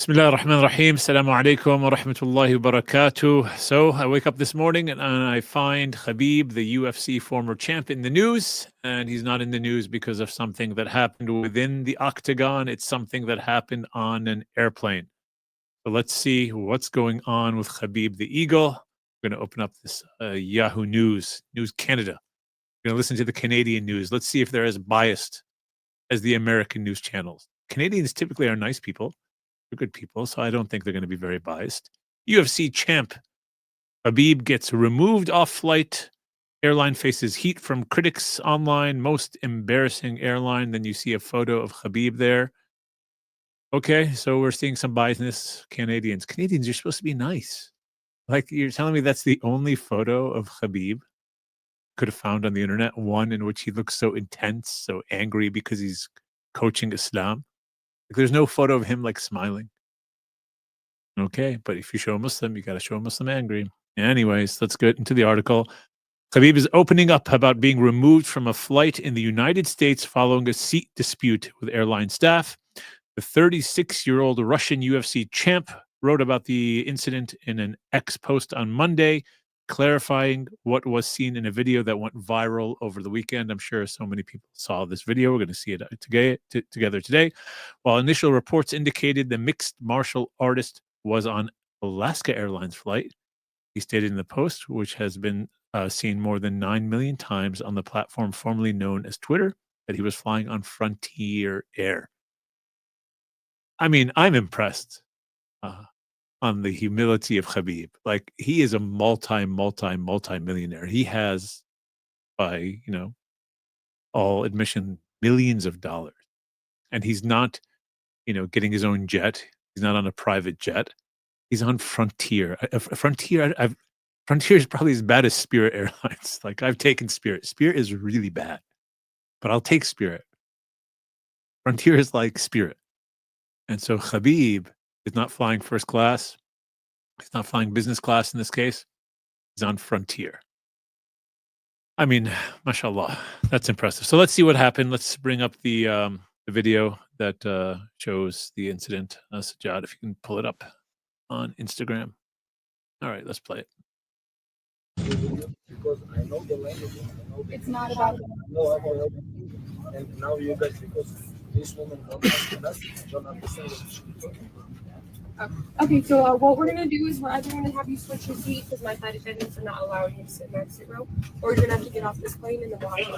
Bismillah ar-Rahman ar-Rahim. Assalamu alaikum wa rahmatullahi wa barakatuh. So I wake up this morning and I find Khabib, the UFC former champ, in the news. And he's not in the news because of something that happened within the octagon. It's something that happened on an airplane. So let's see what's going on with Khabib the Eagle. We're going to open up this Yahoo News Canada. We're going to listen to the Canadian news. Let's see if they're as biased as the American news channels. Canadians typically are nice people. They're good people, so I don't think they're going to be very biased. UFC champ Habib gets removed off flight. Airline faces heat from critics online. Most embarrassing airline. Then you see a photo of Habib there. Okay, so we're seeing some biasness. Canadians, you're supposed to be nice. Like, you're telling me that's the only photo of Habib could have found on the internet, one in which he looks so intense, so angry because he's coaching Islam. Like, there's no photo of him like smiling. Okay, but if you show a Muslim, you got to show a Muslim angry. Anyways, let's get into the article. Khabib is opening up about being removed from a flight in the United States following a seat dispute with airline staff. The 36-year-old Russian UFC champ wrote about the incident in an X post on Monday, clarifying what was seen in a video that went viral over the weekend. I'm sure so many people saw this video. We're going to see it together today. While initial reports indicated the mixed martial artist was on Alaska Airlines flight, he stated in the post, which has been seen more than 9 million times on the platform formerly known as Twitter, that he was flying on Frontier Air. I mean, I'm impressed on the humility of Khabib. Like, he is a multi-millionaire. He has, by all admission, millions of dollars, and he's not, getting his own jet. He's not on a private jet. He's on Frontier. Frontier is probably as bad as Spirit Airlines. Like, I've taken Spirit. Spirit is really bad, but I'll take Spirit. Frontier is like Spirit. And so Khabib is not flying first class. He's not flying business class in this case. He's on Frontier. I mean, mashallah, that's impressive. So let's see what happened. Let's bring up the video that shows the incident. Sajjad, if you can pull it up on Instagram. All right, let's play it. Because I know the language. It's not about and now you guys, because this woman don't understand us, don't understand what she's talking about. Okay, so what we're gonna do is we're either gonna have you switch your seat because my flight attendants are not allowing you to sit in that seat row, or you're gonna have to get off this plane and then we'll have to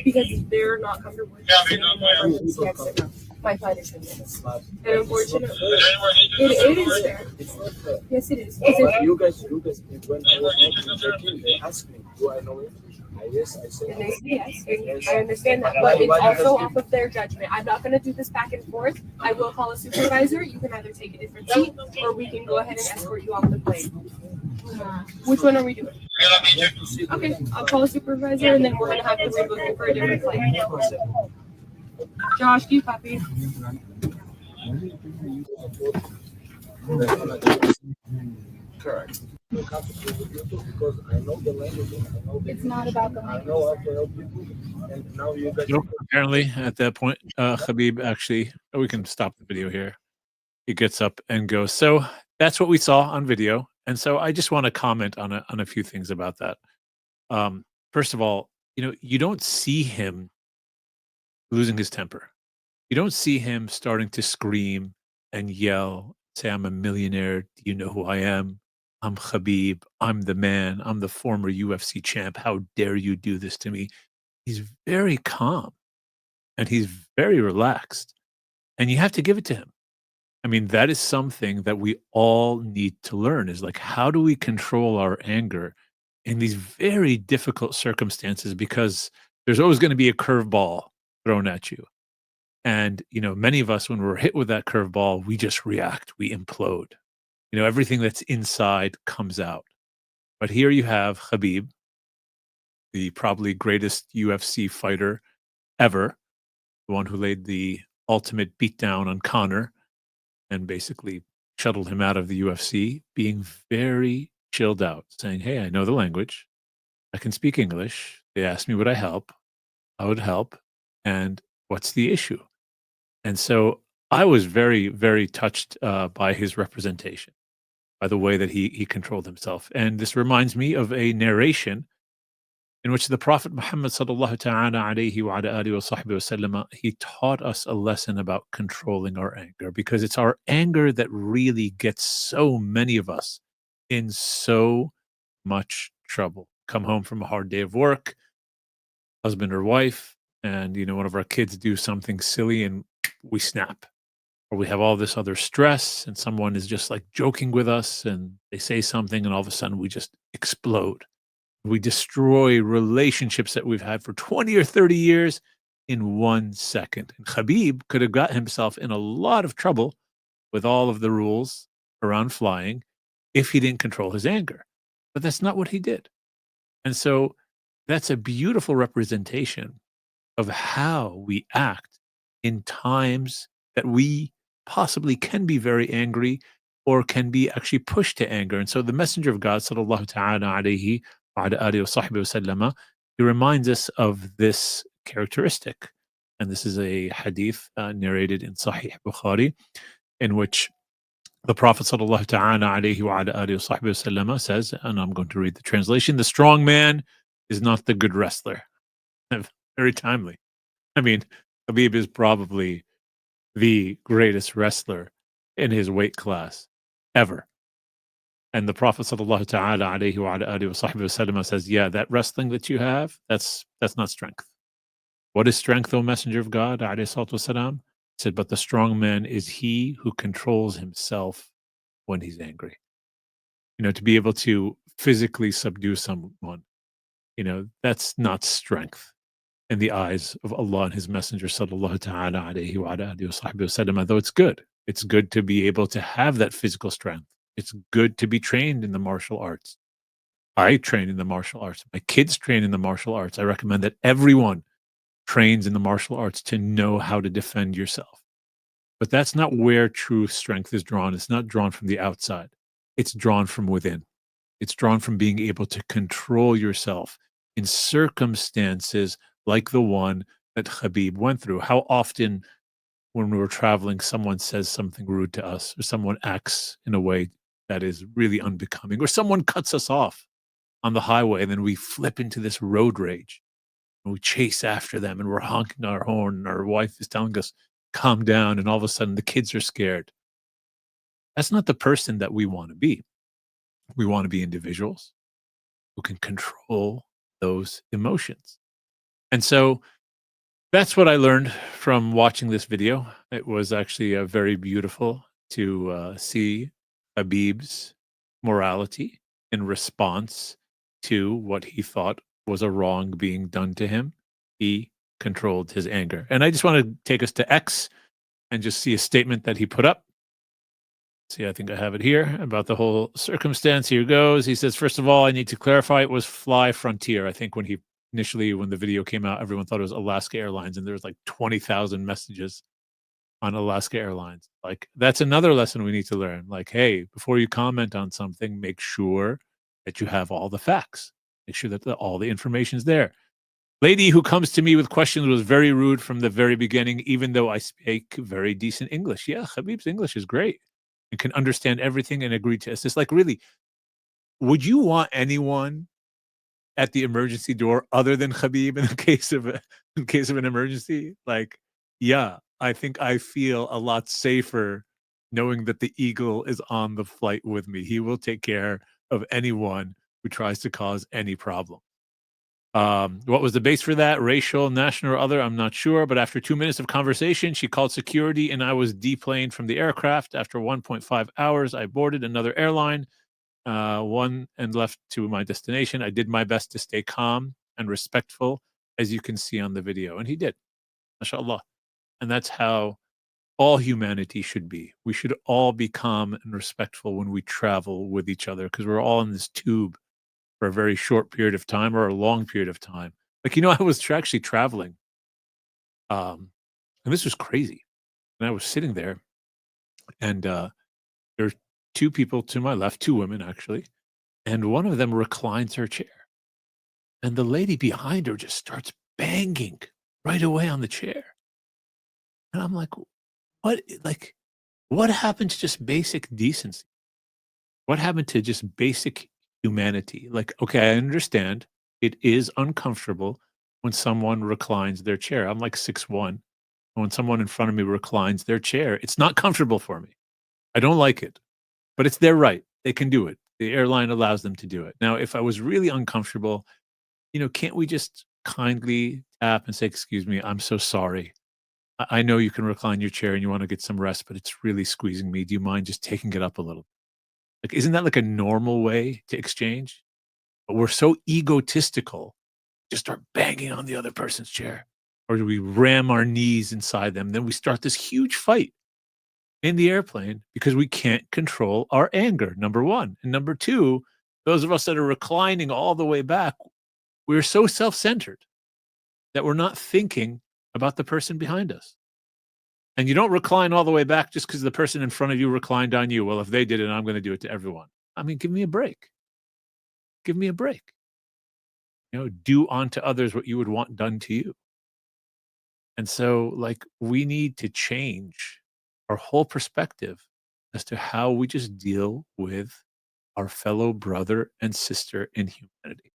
because they're not comfortable with sitting in the exit row. My flight attendants. And unfortunately, it is fair. It's not fair. Yes, it is. But you guys, when I was talking, they asked me, do I know English? Yes, I said. And they say yes. I understand that, but it's also off of their judgment. I'm not going to do this back and forth. I will call a supervisor. You can either take a different seat, or we can go ahead and escort you off the plane. Which one are we doing? Okay, I'll call a supervisor, and then we're going to have to rebook you for a different flight. Josh, keep happy. Correct. Because I know the language. It's not about the I language. know how to help people. And now you guys. Nope. Apparently, at that point, Khabib actually, we can stop the video here. He gets up and goes. So that's what we saw on video. And so I just want to comment on a few things about that. First of all, you don't see him losing his temper. You don't see him starting to scream and yell, say, "I'm a millionaire. Do you know who I am? I'm Khabib. I'm the man. I'm the former UFC champ. How dare you do this to me?" He's very calm and he's very relaxed. And you have to give it to him. I mean, that is something that we all need to learn, is like, how do we control our anger in these very difficult circumstances? Because there's always going to be a curveball thrown at you. And, many of us, when we're hit with that curveball, we just react, we implode. Everything that's inside comes out. But here you have Khabib, the probably greatest UFC fighter ever, the one who laid the ultimate beatdown on Conor and basically shuttled him out of the UFC, being very chilled out, saying, "Hey, I know the language. I can speak English. They asked me would I help. I would help. And what's the issue?" And so I was very, very touched by his representation, by the way that he controlled himself. And this reminds me of a narration in which the Prophet Muhammad sallallahu ta'ala alayhi wa ala alihi wa sahbihi wa sallama, he taught us a lesson about controlling our anger, because it's our anger that really gets so many of us in so much trouble. Come home from a hard day of work, husband or wife, and one of our kids do something silly and we snap. Or we have all this other stress and someone is just like joking with us and they say something and all of a sudden we just explode. We destroy relationships that we've had for 20 or 30 years in 1 second. And Khabib could have got himself in a lot of trouble with all of the rules around flying if he didn't control his anger. But that's not what he did. And so that's a beautiful representation of how we act in times that we possibly can be very angry or can be actually pushed to anger. And so the Messenger of God, sallallahu ta'ala alayhi wa ala alihi wa sahbihi wa sallama, he reminds us of this characteristic. And this is a hadith narrated in Sahih Bukhari, in which the Prophet sallallahu ta'ala alayhi wa ala alihi wa sahbihi wa sallama says, and I'm going to read the translation, the strong man is not the good wrestler. Very timely. I mean, Habib is probably the greatest wrestler in his weight class ever. And the Prophet sallallahu ta'ala alayhi wa ala alihi wa sahbihi wa says, yeah, that wrestling that you have, that's not strength. What is strength, O Messenger of God? Alayhi salatu wasalam? He said, but the strong man is he who controls himself when he's angry. To be able to physically subdue someone, that's not strength in the eyes of Allah and His Messenger sallallahu ta'ala alayhi wa ala alihi wa sahbihi wa sallam, though it's good. It's good to be able to have that physical strength. It's good to be trained in the martial arts. I train in the martial arts. My kids train in the martial arts. I recommend that everyone trains in the martial arts to know how to defend yourself. But that's not where true strength is drawn. It's not drawn from the outside. It's drawn from within. It's drawn from being able to control yourself in circumstances like the one that Khabib went through. How often when we were traveling, someone says something rude to us, or someone acts in a way that is really unbecoming, or someone cuts us off on the highway, and then we flip into this road rage, and we chase after them, and we're honking our horn, and our wife is telling us, calm down, and all of a sudden the kids are scared. That's not the person that we want to be. We want to be individuals who can control those emotions. And so that's what I learned from watching this video. It was actually very beautiful to see Habib's morality in response to what he thought was a wrong being done to him. He controlled his anger. And I just want to take us to X and just see a statement that he put up. See, I think I have it here about the whole circumstance. Here goes. He says, first of all, I need to clarify it was Fly Frontier. I think when the video came out, everyone thought it was Alaska Airlines, and there was like 20,000 messages on Alaska Airlines. Like, that's another lesson we need to learn. Like, hey, before you comment on something, make sure that you have all the facts. Make sure that all the information's there. Lady who comes to me with questions was very rude from the very beginning, even though I speak very decent English. Yeah, Habib's English is great. You can understand everything and agree to assist. Like, really, would you want anyone at the emergency door other than Khabib in case of an emergency? Like, yeah, I think I feel a lot safer knowing that the Eagle is on the flight with me. He will take care of anyone who tries to cause any problem. What was the base for that? Racial, national, or other? I'm not sure. But after 2 minutes of conversation, she called security and I was deplaned from the aircraft. After 1.5 hours, I boarded another airline, one and left to my destination. I did my best to stay calm and respectful, as you can see on the video. And he did, mashallah. And that's how all humanity should be. We should all be calm and respectful when we travel with each other, because we're all in this tube for a very short period of time or a long period of time. Like, I was actually traveling, and this was crazy. And I was sitting there, and there's two people to my left, two women actually, and one of them reclines her chair, and the lady behind her just starts banging right away on the chair. And I'm like, what happened to just basic decency? What happened to just basic humanity? Like, okay, I understand it is uncomfortable when someone reclines their chair. I'm like 6'1". When someone in front of me reclines their chair, it's not comfortable for me. I don't like it, but it's their right. They can do it. The airline allows them to do it. Now, if I was really uncomfortable, can't we just kindly tap and say, "Excuse me, I'm so sorry. I know you can recline your chair and you want to get some rest, but it's really squeezing me. Do you mind just taking it up a little?" Like, isn't that like a normal way to exchange? But we're so egotistical, just start banging on the other person's chair, or do we ram our knees inside them? Then we start this huge fight in the airplane because we can't control our anger, number one. And number two, those of us that are reclining all the way back, we're so self centered that we're not thinking about the person behind us. And you don't recline all the way back just because the person in front of you reclined on you. Well, if they did it, I'm going to do it to everyone. I mean, give me a break. Give me a break. Do unto others what you would want done to you. And so, like, we need to change our whole perspective as to how we just deal with our fellow brother and sister in humanity.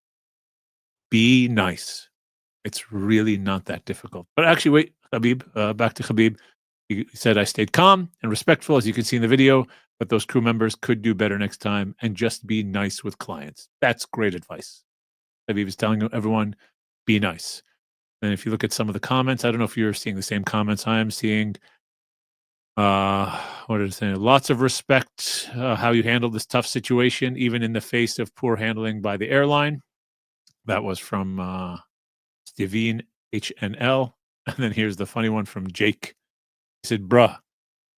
Be nice. It's really not that difficult. But actually, wait, Habib, back to Habib. He said, I stayed calm and respectful, as you can see in the video, but those crew members could do better next time and just be nice with clients. That's great advice. Habib is telling everyone, be nice. And if you look at some of the comments, I don't know if you're seeing the same comments I am seeing. What did it say? Lots of respect, how you handled this tough situation, even in the face of poor handling by the airline. That was from Steven HNL. And then here's the funny one from Jake. He said, bruh,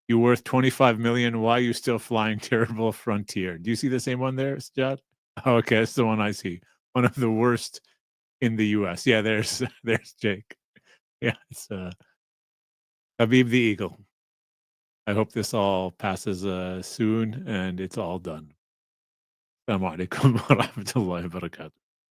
you worth 25 million. Why are you still flying terrible Frontier? Do you see the same one there, Jad? Oh, okay, that's the one I see. One of the worst in the US. Yeah, there's Jake. Yeah, it's Habib the Eagle. I hope this all passes soon and it's all done. Assalamu alaikum wa rahmatullahi wa barakatuh.